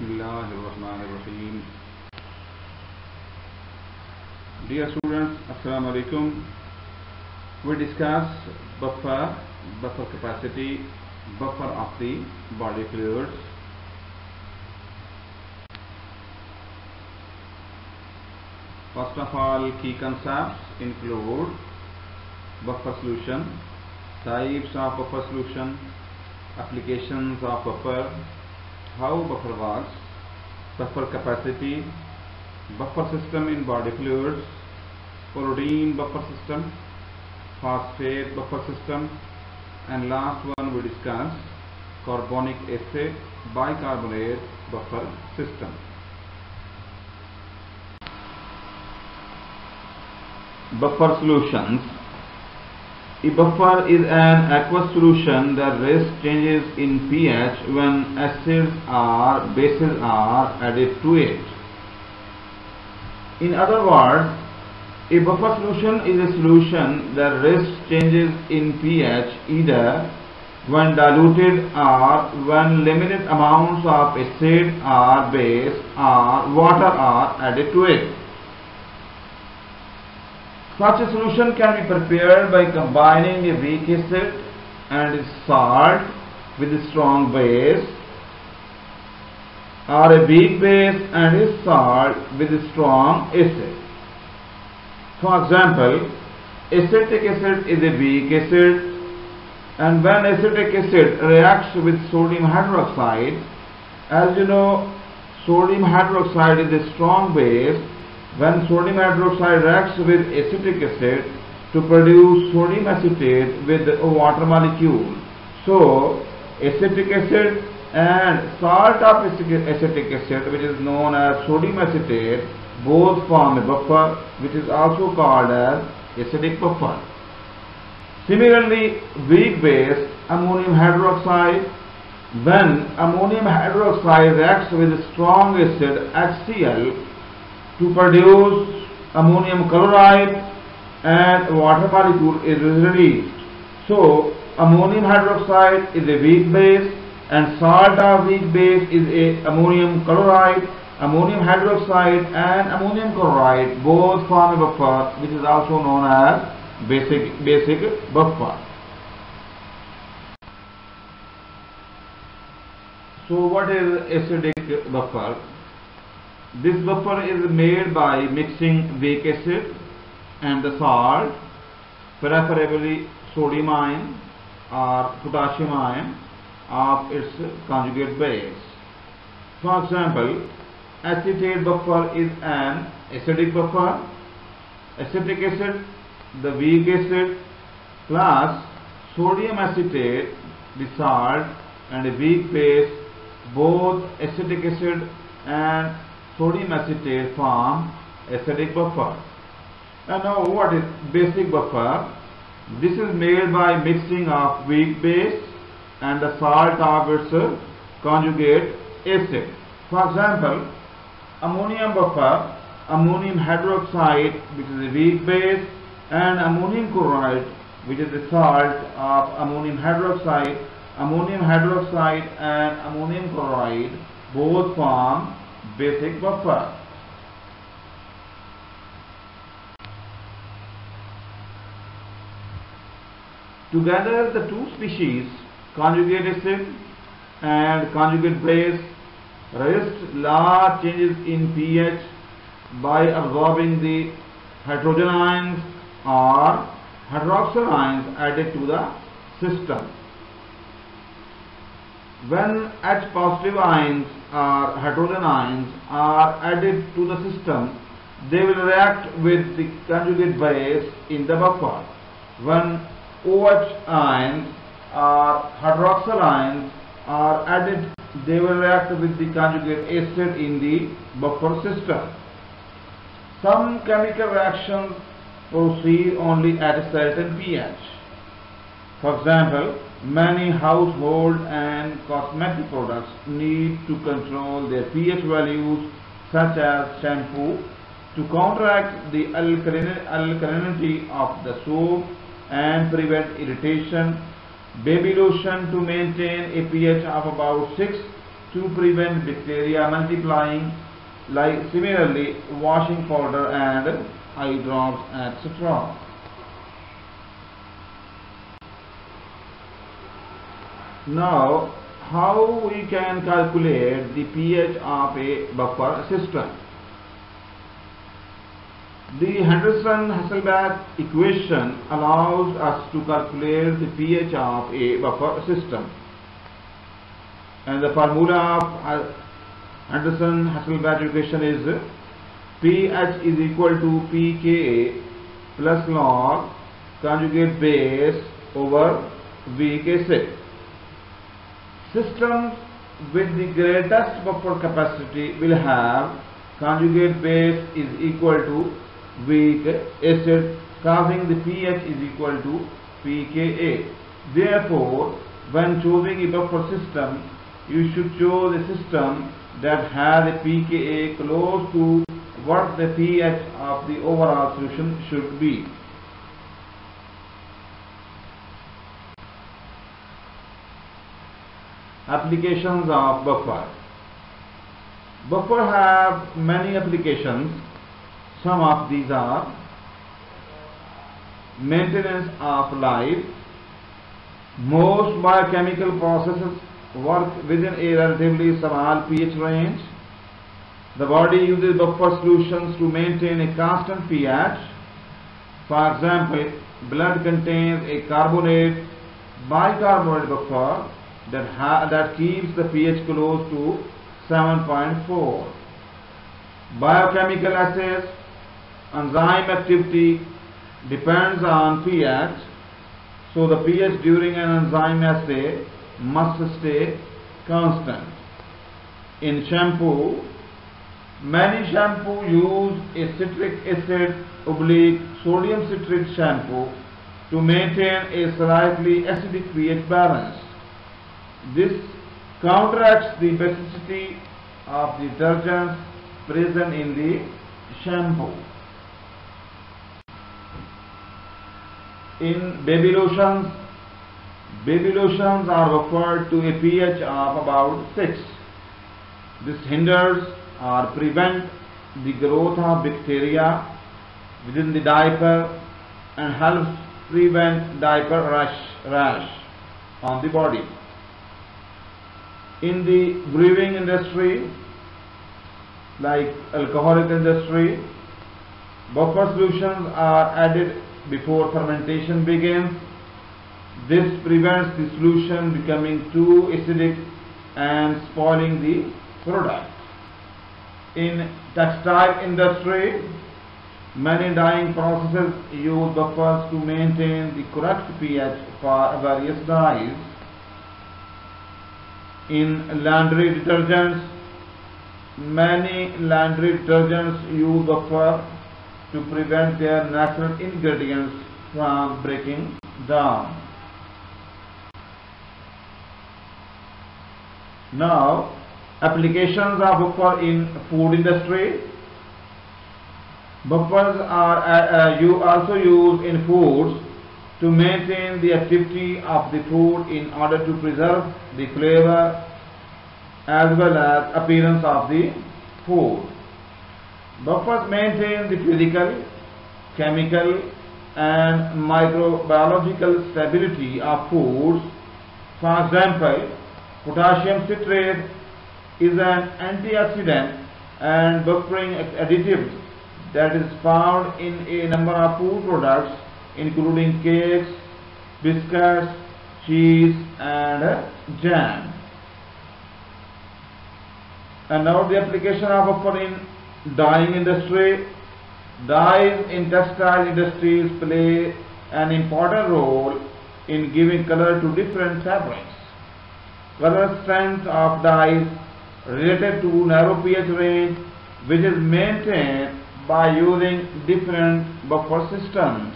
Bismillahirrahmanirrahim. Dear students, Assalamu alaikum. We discuss buffer capacity, buffer of the body fluids. First of all, key concepts include buffer solution, types of buffer solution, applications of buffer, how buffer works, buffer capacity, buffer system in body fluids, chlorine buffer system, phosphate buffer system, and last one we discuss carbonic acid bicarbonate buffer system. Buffer solutions. A buffer is an aqueous solution that resists changes in pH when acids or bases are added to it. In other words, a buffer solution is a solution that resists changes in pH either when diluted or when limited amounts of acid or base or water are added to it. Such a solution can be prepared by combining a weak acid and salt with a strong base, or a weak base and a salt with a strong acid. For example, acetic acid is a weak acid, and when acetic acid reacts with sodium hydroxide, as you know, sodium hydroxide is a strong base. When sodium hydroxide reacts with acetic acid to produce sodium acetate with a water molecule. So, acetic acid and salt of acetic acid, which is known as sodium acetate, both form a buffer, which is also called as acidic buffer. Similarly, weak base, ammonium hydroxide, when ammonium hydroxide reacts with a strong acid HCl to produce ammonium chloride and water molecule is released. So, ammonium hydroxide is a weak base and salt of weak base is a ammonium chloride. Ammonium hydroxide and ammonium chloride both form a buffer, which is also known as basic buffer. So, what is acidic buffer? This buffer is made by mixing weak acid and the salt, preferably sodium ion or potassium ion of its conjugate base. For example, acetate buffer is an acidic buffer. Acetic acid, the weak acid, plus sodium acetate, the salt, and a weak base, both acetic acid and sodium acetate form acidic buffer. And now what is basic buffer? This is made by mixing of weak base and the salt of its conjugate acid. For example, ammonium buffer, ammonium hydroxide, which is a weak base, and ammonium chloride, which is the salt of ammonium hydroxide. Ammonium hydroxide and ammonium chloride both form basic buffer. Together, the two species, conjugate acid and conjugate base, resist large changes in pH by absorbing the hydrogen ions or hydroxyl ions added to the system. When H positive ions or hydrogen ions are added to the system, they will react with the conjugate base in the buffer. When OH ions or hydroxyl ions are added, they will react with the conjugate acid in the buffer system. Some chemical reactions proceed only at a certain pH. For example, many household and cosmetic products need to control their pH values, such as shampoo, to counteract the alkalinity of the soap and prevent irritation, baby lotion to maintain a pH of about 6, to prevent bacteria multiplying, like similarly washing powder and eye drops, etc. Now, how we can calculate the pH of a buffer system? The Henderson-Hasselbalch equation allows us to calculate the pH of a buffer system. And the formula of Henderson-Hasselbalch equation is pH is equal to pKa plus log conjugate base over weak acid. Systems with the greatest buffer capacity will have conjugate base is equal to weak acid, causing the pH is equal to pKa. Therefore, when choosing a buffer system, you should choose a system that has a pKa close to what the pH of the overall solution should be. Applications of buffer. Buffer have many applications. Some of these are maintenance of life. Most biochemical processes work within a relatively small pH range. The body uses buffer solutions to maintain a constant pH. For example, blood contains a carbonate bicarbonate buffer that keeps the pH close to 7.4. Biochemical assays, enzyme activity depends on pH, so the pH during an enzyme assay must stay constant. In shampoo, many shampoo use a citric acid / sodium citrate shampoo to maintain a slightly acidic pH balance. This counteracts the basicity of the detergents present in the shampoo. In baby lotions are buffered to a pH of about 6. This hinders or prevents the growth of bacteria within the diaper and helps prevent diaper rash on the body. In the brewing industry, like alcoholic industry, buffer solutions are added before fermentation begins. This prevents the solution becoming too acidic and spoiling the product. In textile industry, many dyeing processes use buffers to maintain the correct pH for various dyes. In laundry detergents, many laundry detergents use buffer to prevent their natural ingredients from breaking down. Now, applications of buffer in food industry. Buffers are also used in foods to maintain the activity of the food in order to preserve the flavor as well as appearance of the food. Buffers maintain the physical, chemical and microbiological stability of foods. For example, potassium citrate is an antioxidant and buffering additive that is found in a number of food products including cakes, biscuits, cheese and jam. And now the application of buffer in dyeing industry. Dyes in textile industries play an important role in giving color to different fabrics. Color strength of dyes related to narrow pH range, which is maintained by using different buffer systems.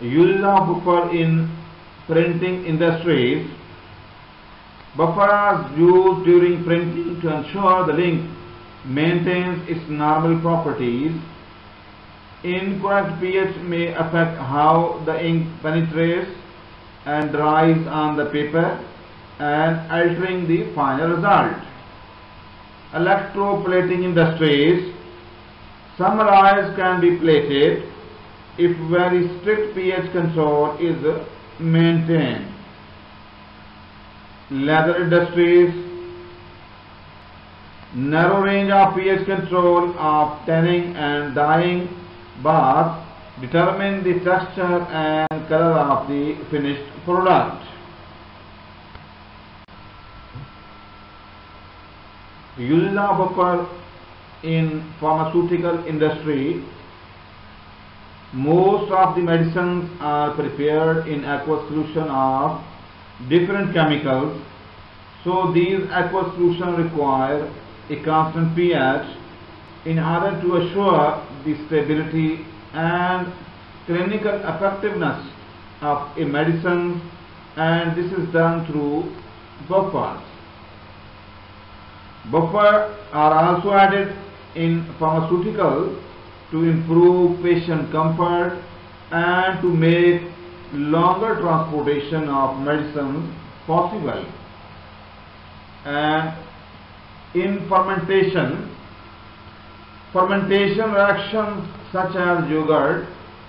Use of buffer in printing industries. Buffer is used during printing to ensure the ink maintains its normal properties. Incorrect pH may affect how the ink penetrates and dries on the paper and altering the final result. Electroplating industries. Some alloys can be plated if very strict pH control is maintained. Leather industries. Narrow range of pH control of tanning and dyeing baths determine the texture and color of the finished product. Uses of buffer in pharmaceutical industry. Most of the medicines are prepared in aqueous solution of different chemicals, so these aqueous solutions require a constant pH in order to assure the stability and clinical effectiveness of a medicine, and this is done through buffers. Buffers are also added in pharmaceuticals to improve patient comfort and to make longer transportation of medicines possible. And in fermentation reactions such as yogurt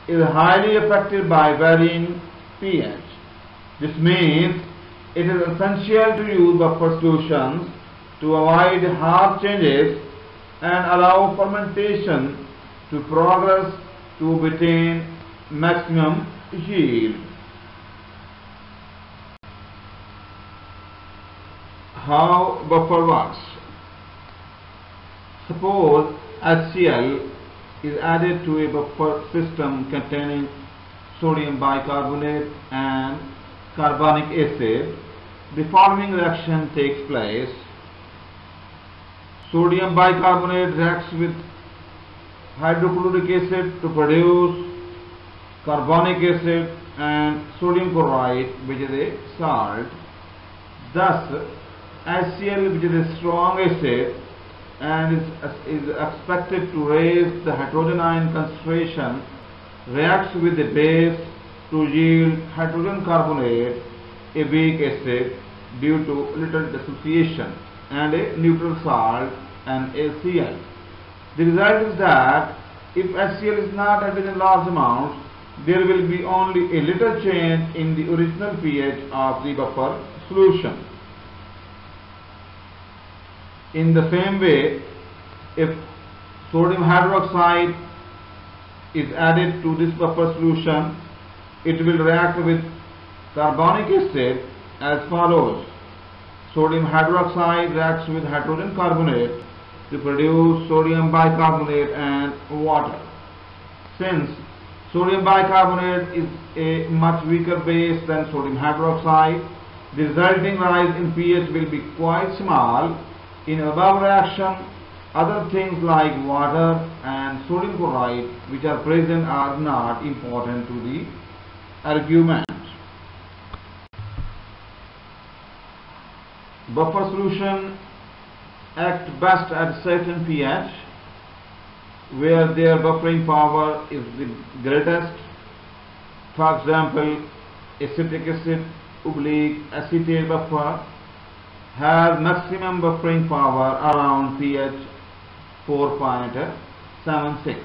is highly affected by varying pH. This means it is essential to use buffer solutions to avoid harsh changes and allow fermentation to progress to obtain maximum yield. How buffer works? Suppose HCl is added to a buffer system containing sodium bicarbonate and carbonic acid. The following reaction takes place. Sodium bicarbonate reacts with hydrochloric acid to produce carbonic acid and sodium chloride, which is a salt. Thus, HCl, which is a strong acid and is expected to raise the hydrogen ion concentration, reacts with the base to yield hydrogen carbonate, a weak acid due to little dissociation, and a neutral salt, NaCl. The result is that if HCl is not added in large amounts, there will be only a little change in the original pH of the buffer solution. In the same way, if sodium hydroxide is added to this buffer solution, it will react with carbonic acid as follows. Sodium hydroxide reacts with hydrogen carbonate to produce sodium bicarbonate and water. Since sodium bicarbonate is a much weaker base than sodium hydroxide, the resulting rise in pH will be quite small. In above reaction, other things like water and sodium chloride which are present are not important to the argument. Buffer solution act best at certain pH where their buffering power is the greatest. For example, acetic acid / acetate buffer has maximum buffering power around pH 4.76.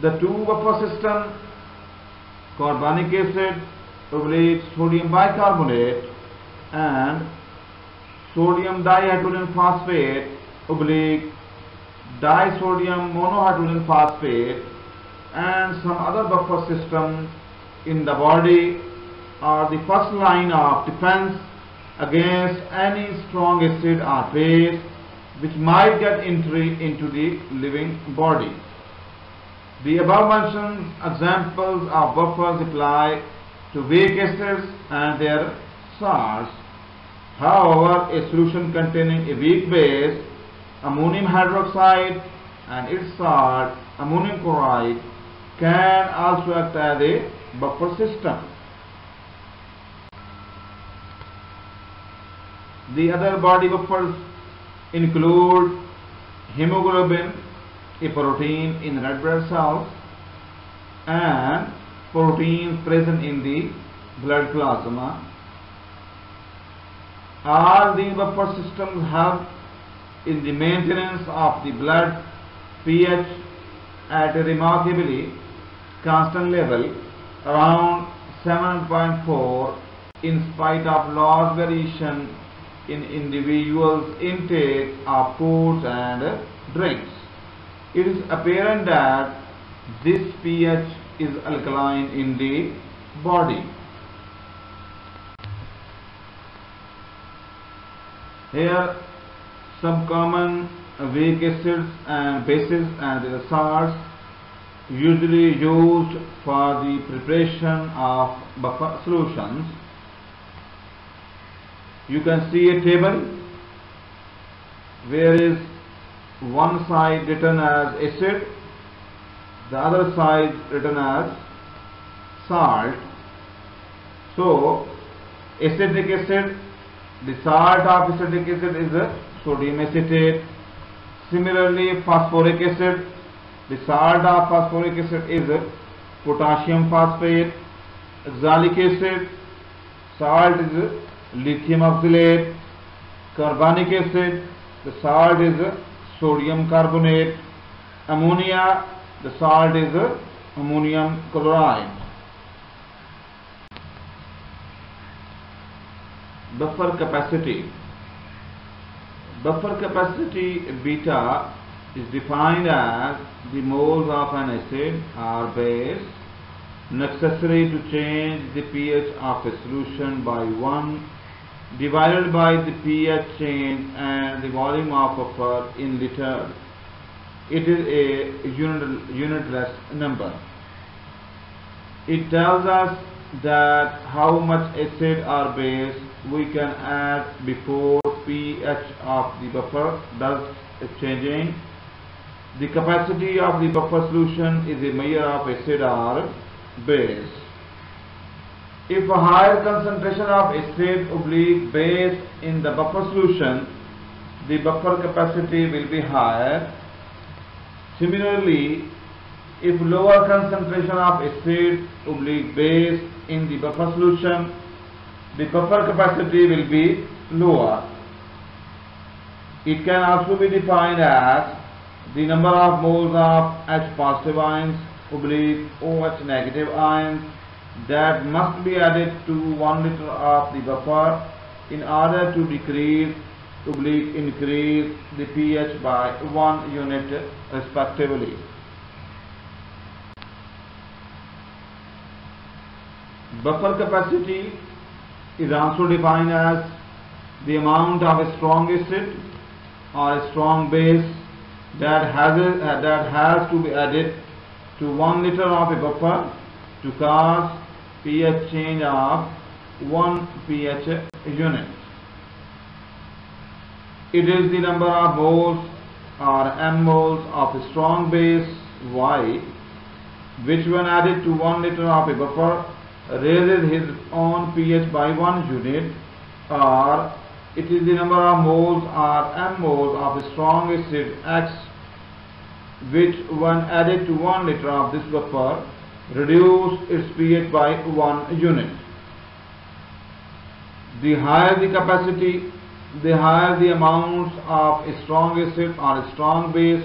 The two buffer system, carbonic acid / sodium bicarbonate and sodium dihydrogen phosphate / disodium monohydrogen phosphate, and some other buffer systems in the body are the first line of defense against any strong acid or base which might get entry into the living body. The above mentioned examples of buffers apply to weak acids and their salts. However, a solution containing a weak base, ammonium hydroxide, and its salt, ammonium chloride, can also act as a buffer system. The other body buffers include hemoglobin, a protein in red blood cells, and proteins present in the blood plasma. All these buffer systems help in the maintenance of the blood pH at a remarkably constant level around 7.4 in spite of large variation in individuals' intake of foods and drinks. It is apparent that this pH is alkaline in the body. Here some common weak acids and bases and the salts usually used for the preparation of buffer solutions. You can see a table where is one side written as acid, the other side written as salt. So acetic acid, the salt of acetic acid is sodium acetate. Similarly, phosphoric acid, the salt of phosphoric acid is potassium phosphate. Oxalic acid, salt is lithium oxalate. Carbonic acid, the salt is sodium carbonate. Ammonia, the salt is ammonium chloride. Buffer capacity. Buffer capacity beta is defined as the moles of an acid or base necessary to change the pH of a solution by 1 divided by the pH change and the volume of buffer in liters. It is a unitless number. It tells us that how much acid or base we can add before pH of the buffer does changing. The capacity of the buffer solution is a measure of acid or base. If a higher concentration of acid / base in the buffer solution, the buffer capacity will be higher. Similarly, if lower concentration of acid / base in the buffer solution, the buffer capacity will be lower. It can also be defined as the number of moles of H positive ions / OH negative ions that must be added to 1 liter of the buffer in order to decrease / increase the pH by 1 unit respectively. Buffer capacity is also defined as the amount of a strong acid or a strong base that has to be added to 1 liter of a buffer to cause pH change of 1 pH unit. It is the number of moles or m moles of a strong base Y which when added to 1 liter of a buffer raises his own pH by 1 unit, or it is the number of moles or m moles of a strong acid X which when added to 1 liter of this buffer reduce its pH by 1 unit. The higher the capacity, the higher the amounts of a strong acid or a strong base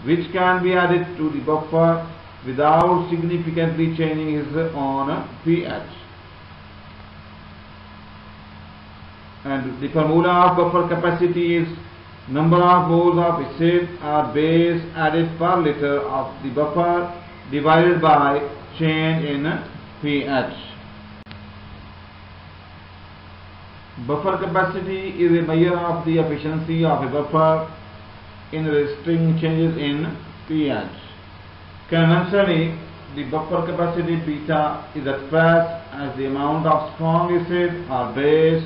which can be added to the buffer without significantly changing his own pH. And the formula of buffer capacity is number of moles of acid or base added per liter of the buffer divided by change in pH. Buffer capacity is a measure of the efficiency of a buffer in resisting changes in pH. Conventionally, the buffer capacity beta is expressed as the amount of strong acid or base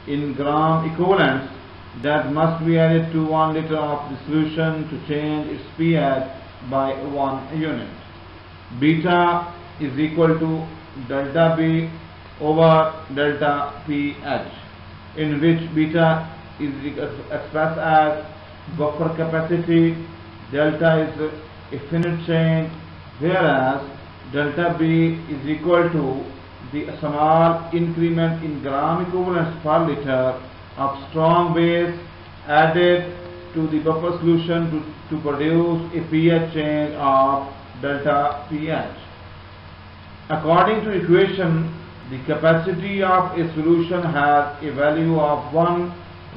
in gram equivalents that must be added to 1 liter of the solution to change its pH by 1 unit. Beta is equal to delta B over delta pH, in which beta is expressed as buffer capacity, delta is a finite change, whereas delta B is equal to the small increment in gram equivalents per liter of strong base added to the buffer solution to produce a pH change of delta pH. According to equation, the capacity of a solution has a value of 1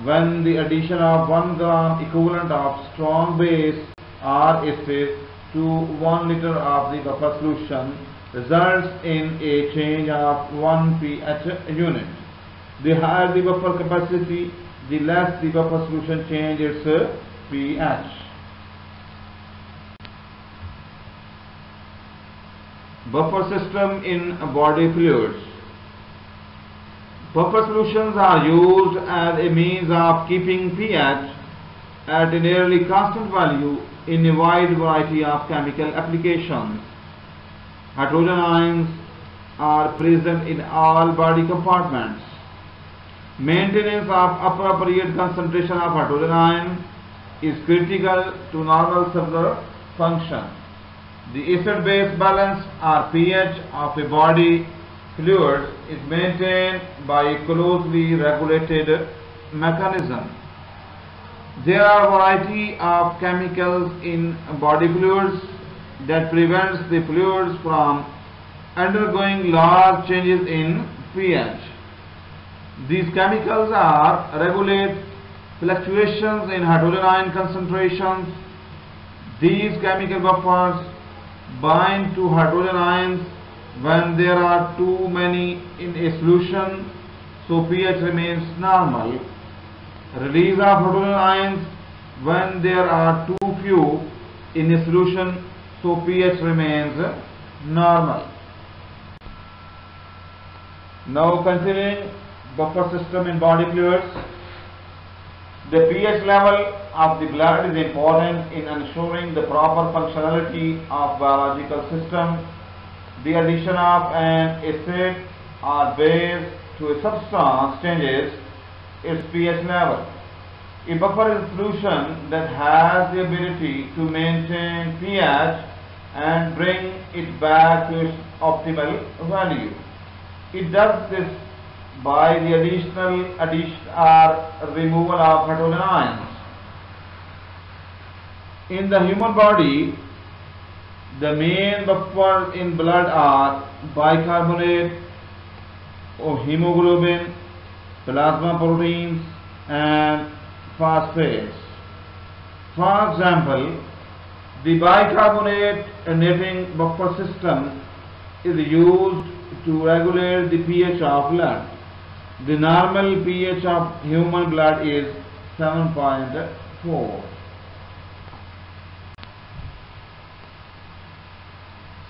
when the addition of 1 gram equivalent of strong base or acid to 1 liter of the buffer solution results in a change of 1 pH unit. The higher the buffer capacity, the less the buffer solution changes its pH. Buffer system in body fluids. Buffer solutions are used as a means of keeping pH at a nearly constant value in a wide variety of chemical applications. Hydrogen ions are present in all body compartments. Maintenance of appropriate concentration of hydrogen ion is critical to normal cellular function. The acid-base balance or pH of a body fluid is maintained by a closely regulated mechanism. There are a variety of chemicals in body fluids that prevents the fluids from undergoing large changes in pH. These chemicals regulate fluctuations in hydrogen ion concentrations. These chemical buffers bind to hydrogen ions when there are too many in a solution, so pH remains normal. Release of hydrogen ions when there are too few in a solution, so pH remains normal. Now considering buffer system in body fluids. The pH level of the blood is important in ensuring the proper functionality of biological system. The addition of an acid or base to a substance changes its pH level. A buffer is a solution that has the ability to maintain pH and bring it back to its optimal value. It does this by the addition or removal of hydrogen ions. In the human body, the main buffers in blood are bicarbonate or hemoglobin, plasma proteins and phosphates. For example, the bicarbonate enating buffer system is used to regulate the pH of blood. The normal pH of human blood is 7.4.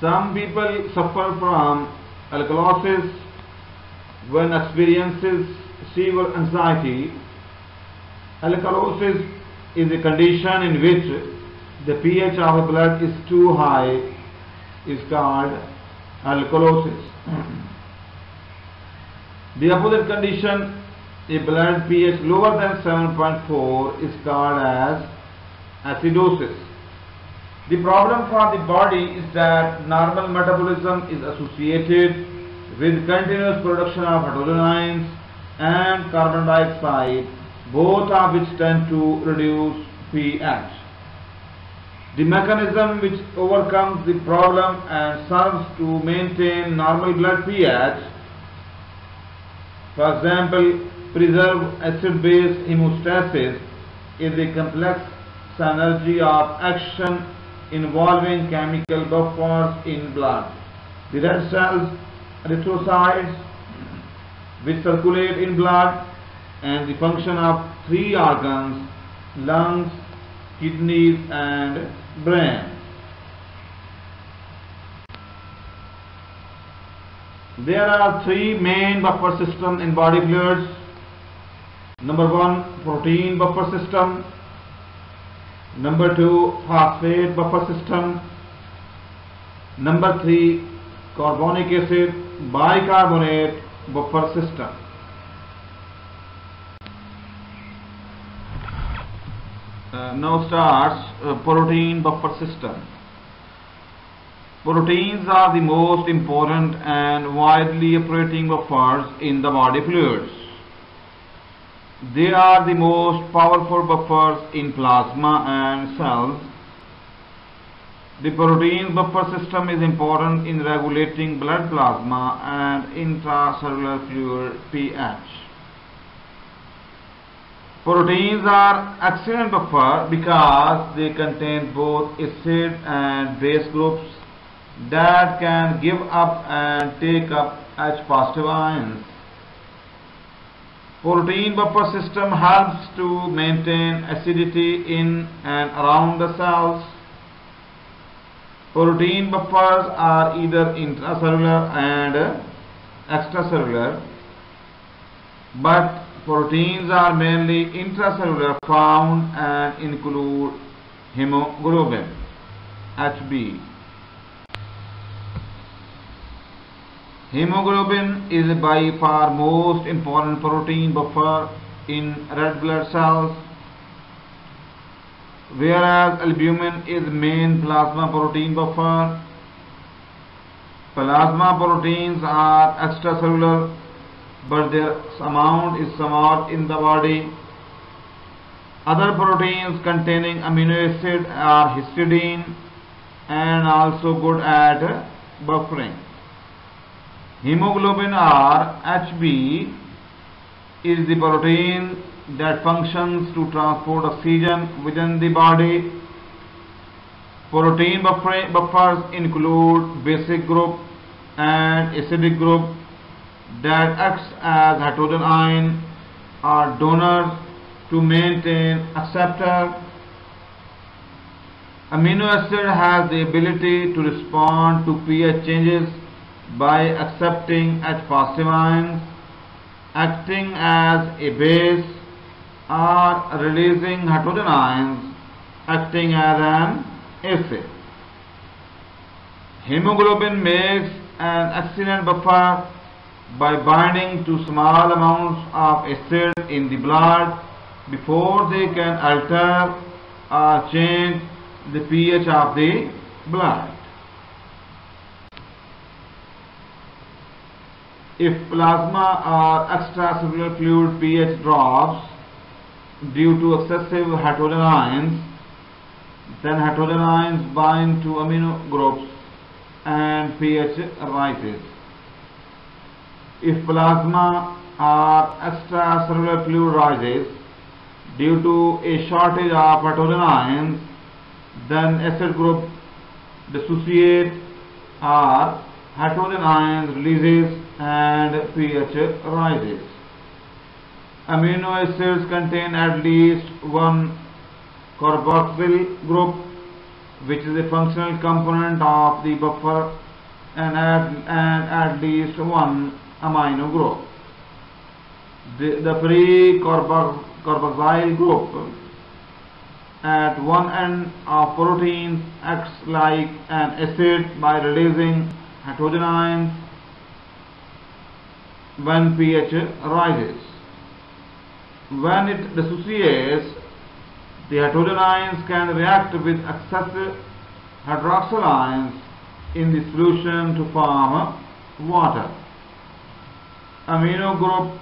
Some people suffer from alkalosis when experiences severe anxiety. Alkalosis is a condition in which the pH of blood is too high, is called alkalosis. The opposite condition, a blood pH lower than 7.4, is called as acidosis. The problem for the body is that normal metabolism is associated with continuous production of hydrogen ions and carbon dioxide, both of which tend to reduce pH. The mechanism which overcomes the problem and serves to maintain normal blood pH, for example, preserve acid-base hemostasis, is a complex synergy of action involving chemical buffers in blood. The red cells, erythrocytes, which circulate in blood, and the function of three organs: lungs, kidneys and brain. There are three main buffer systems in body fluids. Number 1, protein buffer system. Number 2, phosphate buffer system. Number 3, carbonic acid bicarbonate buffer system. Now starts protein buffer system. Proteins are the most important and widely operating buffers in the body fluids. They are the most powerful buffers in plasma and cells. The protein buffer system is important in regulating blood plasma and intracellular fluid pH. Proteins are excellent buffer because they contain both acid and base groups that can give up and take up H positive ions. Protein buffer system helps to maintain acidity in and around the cells. Protein buffers are either intracellular and extracellular, but proteins are mainly intracellular found and include hemoglobin, Hb. Hemoglobin is by far most important protein buffer in red blood cells, whereas albumin is main plasma protein buffer. Plasma proteins are extracellular, but their amount is small in the body. Other proteins containing amino acid are histidine and also good at buffering. Hemoglobin or Hb is the protein that functions to transport oxygen within the body. Protein buffers include basic group and acidic group that acts as hydrogen ion or donors to maintain acceptor. Amino acid has the ability to respond to pH changes by accepting H positive ions, acting as a base, or releasing hydrogen ions, acting as an acid. Hemoglobin makes an excellent buffer by binding to small amounts of acid in the blood before they can alter or change the pH of the blood. If plasma or extracellular fluid pH drops due to excessive hydrogen ions, then hydrogen ions bind to amino groups and pH rises. If plasma or extracellular fluid rises due to a shortage of hydrogen ions, then acid group dissociate or hydrogen ions releases and pH rises. Amino acids contain at least one carboxyl group, which is a functional component of the buffer, and at least one amino group. The free carboxyl group at one end of proteins acts like an acid by releasing hydrogen ions when pH rises. When it dissociates, the hydrogen ions can react with excessive hydroxyl ions in the solution to form water. Amino group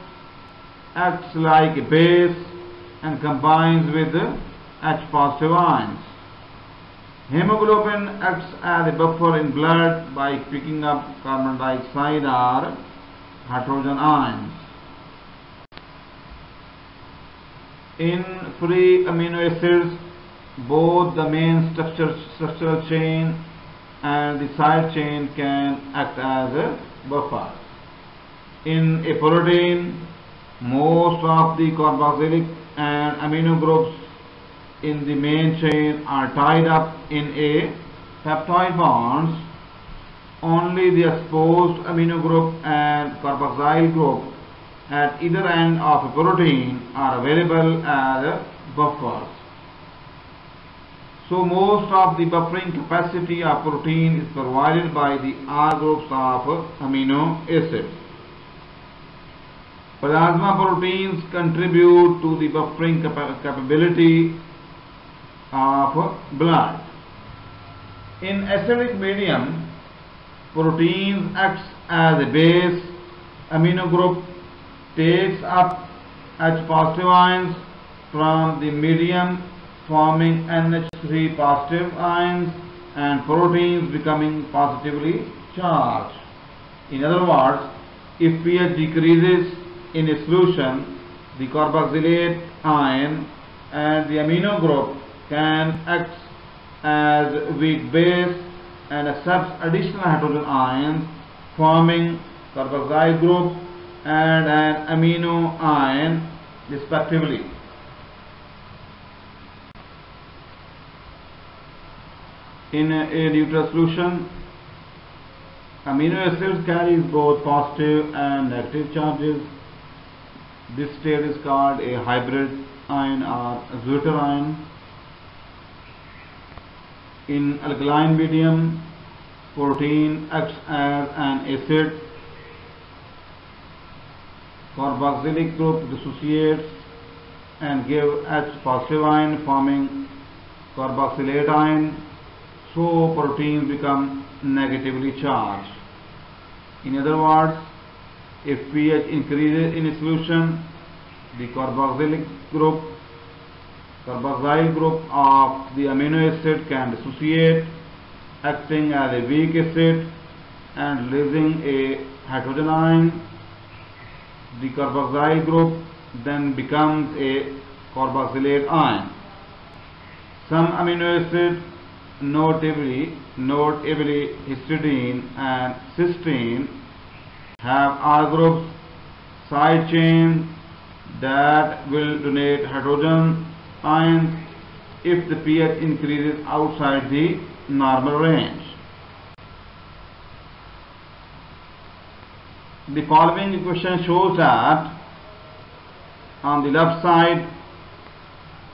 acts like a base and combines with H positive ions. Hemoglobin acts as a buffer in blood by picking up carbon dioxide or hydrogen ions. In free amino acids, both the main structural chain and the side chain can act as a buffer. In a protein, most of the carboxylic and amino groups in the main chain are tied up in a peptide bonds. Only the exposed amino group and carboxyl group at either end of a protein are available as buffers. So most of the buffering capacity of protein is provided by the R groups of amino acids. Plasma proteins contribute to the buffering capability of blood. In acidic medium, proteins acts as a base. Amino group takes up H positive ions from the medium, forming NH3 positive ions, and proteins becoming positively charged. In other words, if pH decreases in a solution, the carboxylate ion and the amino group can act as weak base and accepts additional hydrogen ions, forming carboxyl group and an amino ion respectively. In a neutral solution, amino acids carries both positive and negative charges. This state is called a hybrid ion or Zwitter ion. In alkaline medium, protein acts as an acid. Carboxylic group dissociates and give H positive ion, forming carboxylate ion. So proteins become negatively charged. In other words, if pH increases in a solution, the carboxyl group of the amino acid can dissociate, acting as a weak acid and releasing a hydrogen ion. The carboxyl group then becomes a carboxylate ion. Some amino acids, notably histidine and cysteine, have R groups side chains that will donate hydrogen ions if the pH increases outside the normal range. The following equation shows that on the left side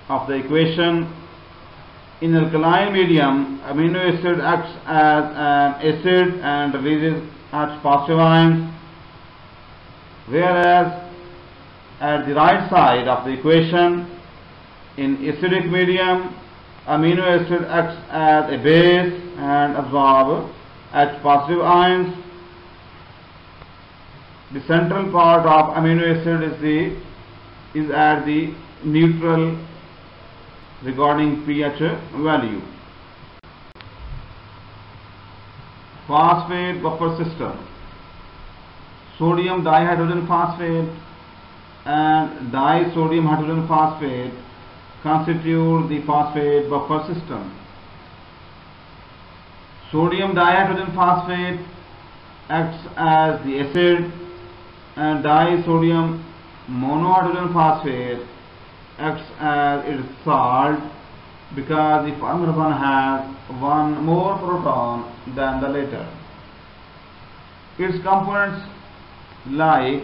of the equation, in alkaline medium, amino acid acts as an acid and releases H positive ions, whereas at the right side of the equation, in acidic medium, amino acid acts as a base and absorbs H positive ions. The central part of amino acid is at the neutral regarding pH value. Phosphate buffer system. Sodium dihydrogen phosphate and disodium hydrogen phosphate constitute the phosphate buffer system. Sodium dihydrogen phosphate acts as the acid and disodium monohydrogen phosphate acts as its salt because the former one has one more proton than the latter. Its components like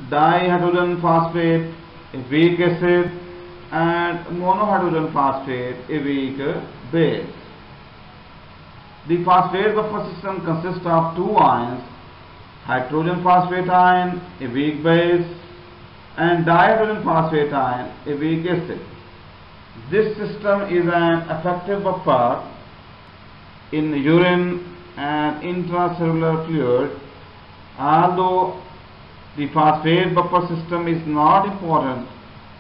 dihydrogen phosphate, a weak acid, and monohydrogen phosphate, a weak base. The phosphate buffer system consists of two ions, hydrogen phosphate ion, a weak base, and dihydrogen phosphate ion, a weak acid. This system is an effective buffer in urine and intracellular fluid. Although the phosphate buffer system is not important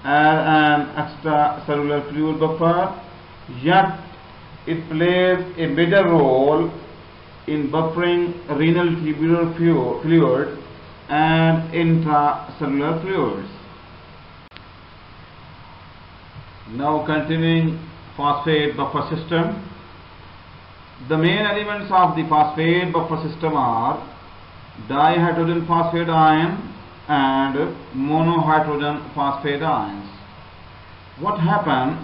as an extracellular fluid buffer, yet it plays a major role in buffering renal tubular fluid and intracellular fluids. Now continuing phosphate buffer system. The main elements of the phosphate buffer system are dihydrogen phosphate ion and monohydrogen phosphate ions. What happens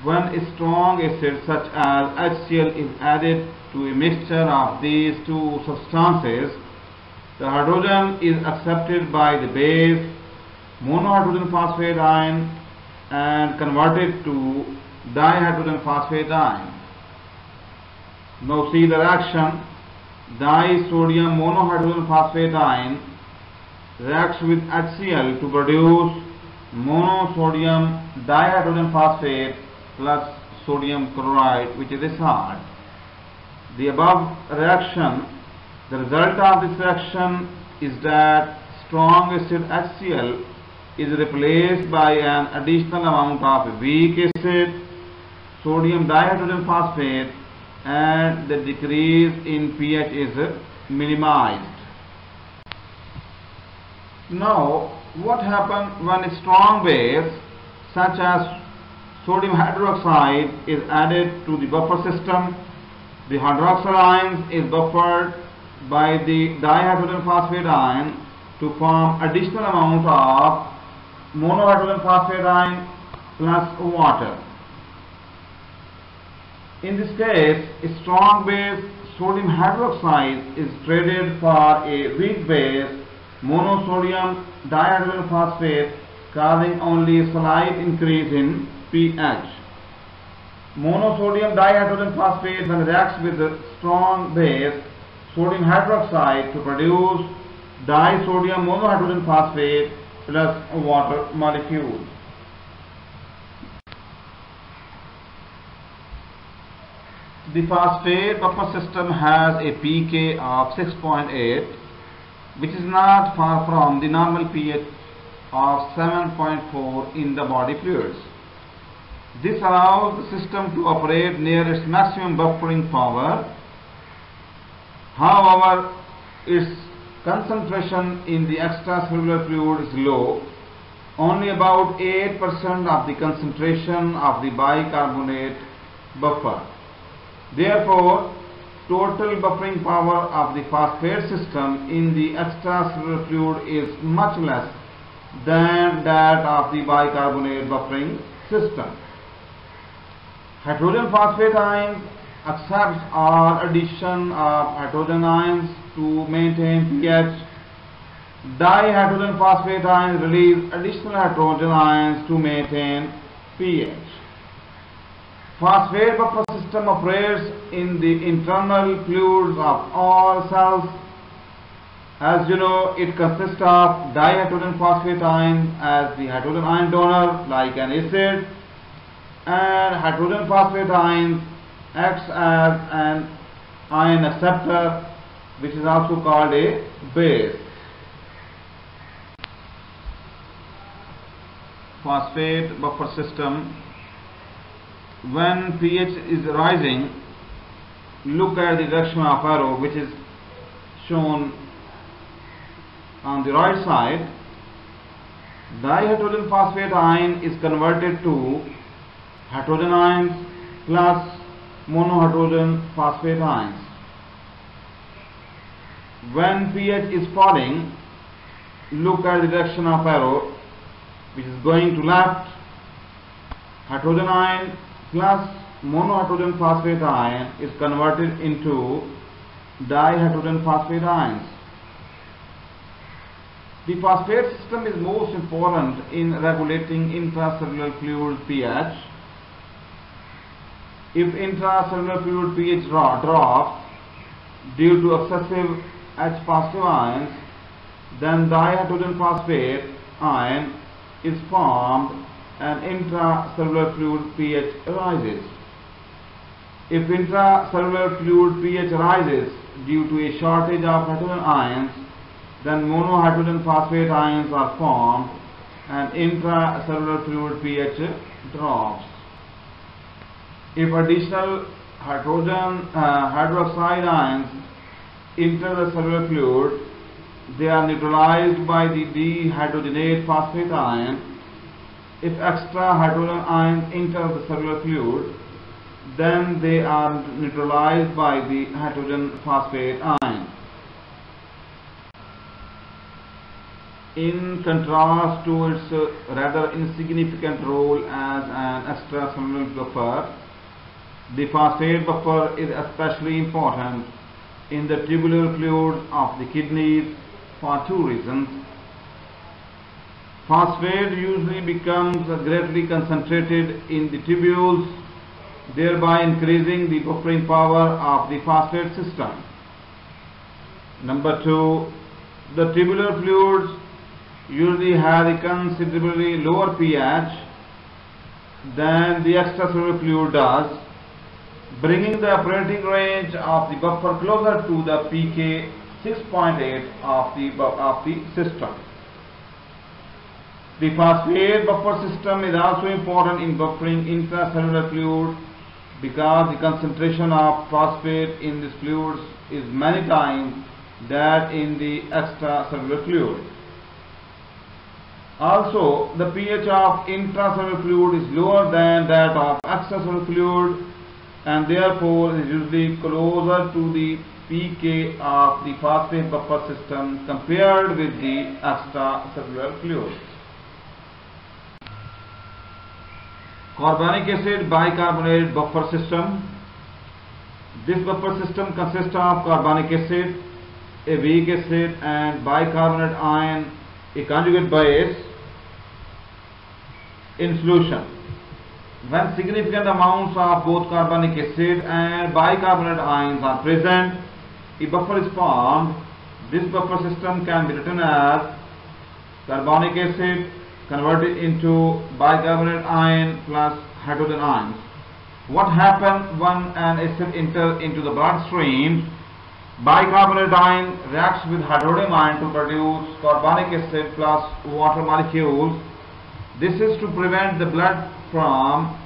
when a strong acid such as HCl is added to a mixture of these two substances? The hydrogen is accepted by the base monohydrogen phosphate ion and converted to dihydrogen phosphate ion. Now see the reaction. Disodium monohydrogen phosphate ion reacts with HCl to produce monosodium dihydrogen phosphate plus sodium chloride, which is a salt. The above reaction The result of this reaction is that strong acid HCl is replaced by an additional amount of weak acid, sodium dihydrogen phosphate, and the decrease in pH is minimized. Now, what happens when a strong base such as sodium hydroxide is added to the buffer system? The hydroxyl ion is buffered by the dihydrogen phosphate ion to form additional amount of monohydrogen phosphate ion plus water. In this case, a strong base sodium hydroxide is traded for a weak base monosodium dihydrogen phosphate, causing only a slight increase in pH. Monosodium dihydrogen phosphate then reacts with the strong base sodium hydroxide to produce disodium monohydrogen phosphate plus water molecule. The phosphate buffer system has a pK of 6.8, which is not far from the normal pH of 7.4 in the body fluids. This allows the system to operate near its maximum buffering power. However, its concentration in the extracellular fluid is low. Only about 8% of the concentration of the bicarbonate buffer. Therefore, total buffering power of the phosphate system in the extracellular fluid is much less than that of the bicarbonate buffering system. Hydrogen phosphate ions accepts all addition of hydrogen ions to maintain pH. Dihydrogen phosphate ions release additional hydrogen ions to maintain pH. Phosphate buffer system operates in the internal fluids of all cells. As you know, it consists of dihydrogen phosphate ion as the hydrogen ion donor, like an acid, and hydrogen phosphate ion acts as an ion acceptor, which is also called a base. Phosphate buffer system. When pH is rising, look at the direction of arrow, which is shown on the right side. Dihydrogen phosphate ion is converted to hydrogen ions plus monohydrogen phosphate ions. When pH is falling, look at the direction of arrow, which is going to left. Hydrogen ion plus monohydrogen phosphate ion is converted into dihydrogen phosphate ions. The phosphate system is most important in regulating intracellular fluid pH. If intracellular fluid pH drops due to excessive H positive ions, then dihydrogen phosphate ion is formed and intracellular fluid pH rises. If intracellular fluid pH rises due to a shortage of hydrogen ions, then monohydrogen phosphate ions are formed and intracellular fluid pH drops. If additional hydroxide ions enter the cellular fluid, they are neutralized by the dehydrogenate phosphate ion. If extra hydrogen ions enter the cellular fluid, then they are neutralized by the hydrogen phosphate ion. In contrast to its rather insignificant role as an extracellular buffer, the phosphate buffer is especially important in the tubular fluids of the kidneys for two reasons. Phosphate usually becomes greatly concentrated in the tubules, thereby increasing the buffering power of the phosphate system. Number two, the tubular fluids usually have a considerably lower pH than the extracellular fluid does. bringing the operating range of the buffer closer to the pK 6.8 of the system. The phosphate buffer system is also important in buffering intracellular fluid because the concentration of phosphate in these fluids is many times that in the extracellular fluid. Also, the pH of intracellular fluid is lower than that of extracellular fluid and therefore is usually closer to the pK of the phosphate buffer system compared with the extracellular fluid. Carbonic acid bicarbonate buffer system. This buffer system consists of carbonic acid, a weak acid, and bicarbonate ion, a conjugate base, in solution. When significant amounts of both carbonic acid and bicarbonate ions are present, a buffer is formed. This buffer system can be written as carbonic acid converted into bicarbonate ion plus hydrogen ions. What happens when an acid enters into the bloodstream? Bicarbonate ion reacts with hydronium ion to produce carbonic acid plus water molecules. This is to prevent the blood from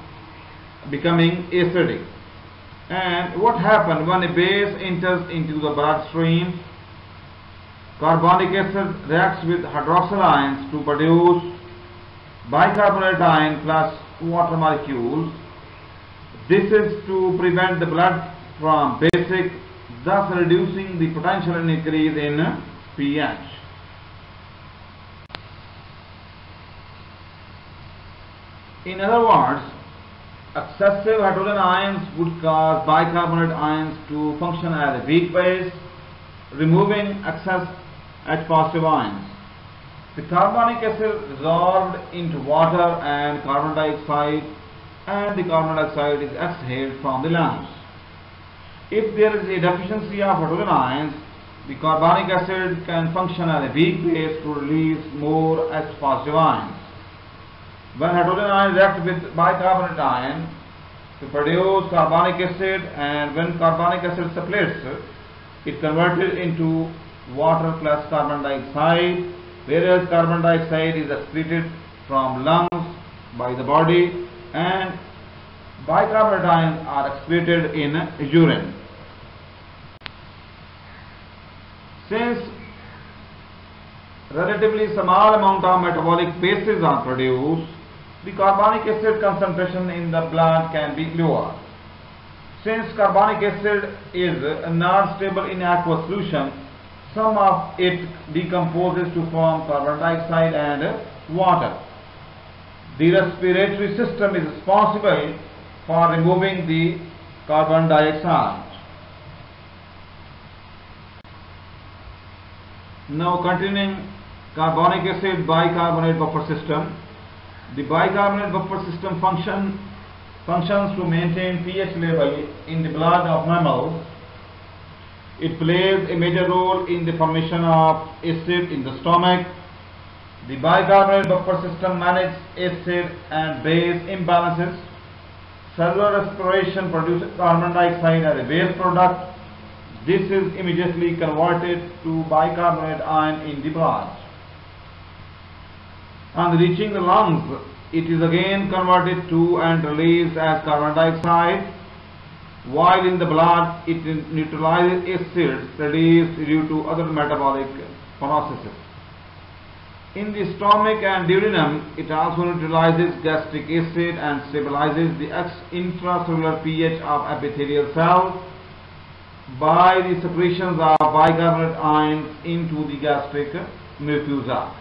becoming acidic. And what happens when a base enters into the bloodstream? Carbonic acid reacts with hydroxyl ions to produce bicarbonate ion plus water molecules. This is to prevent the blood from basic, thus reducing the potential increase in pH. In other words, excessive hydrogen ions would cause bicarbonate ions to function as a weak base, removing excess H positive ions. The carbonic acid dissolved into water and carbon dioxide, and the carbon dioxide is exhaled from the lungs. If there is a deficiency of hydrogen ions, the carbonic acid can function as a weak base to release more H positive ions. When hydrogen ion reacts with bicarbonate ion to produce carbonic acid, and when carbonic acid splits, it converted into water plus carbon dioxide, whereas carbon dioxide is excreted from lungs by the body and bicarbonate ions are excreted in urine. Since relatively small amount of metabolic bases are produced, the carbonic acid concentration in the blood can be lower. Since carbonic acid is not stable in aqueous solution, some of it decomposes to form carbon dioxide and water. The respiratory system is responsible for removing the carbon dioxide. Now continuing carbonic acid bicarbonate buffer system. The bicarbonate buffer system functions to maintain pH level in the blood of mammals. It plays a major role in the formation of acid in the stomach. The bicarbonate buffer system manages acid and base imbalances. Cellular respiration produces carbon dioxide as a base product. This is immediately converted to bicarbonate ion in the blood. On reaching the lungs, it is again converted to and released as carbon dioxide, while in the blood it neutralizes acids released due to other metabolic processes. In the stomach and duodenum, it also neutralizes gastric acid and stabilizes the intracellular pH of epithelial cells by the secretions of bicarbonate ions into the gastric mucosa.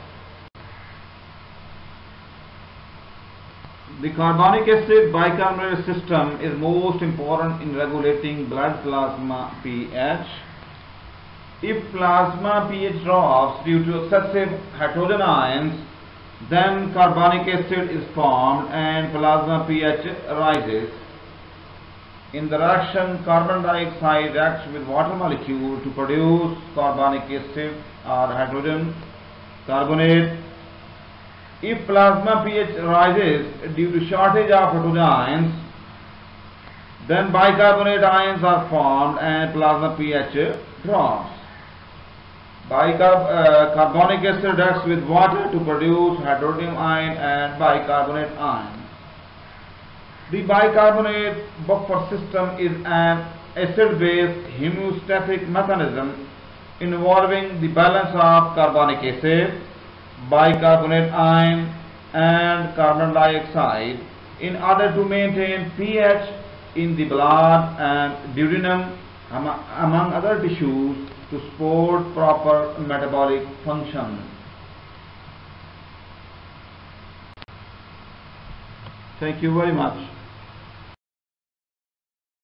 The carbonic acid bicarbonate system is most important in regulating blood plasma pH. If plasma pH drops due to excessive hydrogen ions, then carbonic acid is formed and plasma pH rises. In the reaction, carbon dioxide reacts with water molecule to produce carbonic acid or hydrogen carbonate. If plasma pH rises due to shortage of hydrogen ions, Then bicarbonate ions are formed and plasma pH drops. Carbonic acid reacts with water to produce hydronium ion and bicarbonate ion. The bicarbonate buffer system is an acid-base homeostatic mechanism involving the balance of carbonic acid, bicarbonate ion and carbon dioxide in order to maintain pH in the blood and duodenum among other tissues to support proper metabolic function. Thank you very much.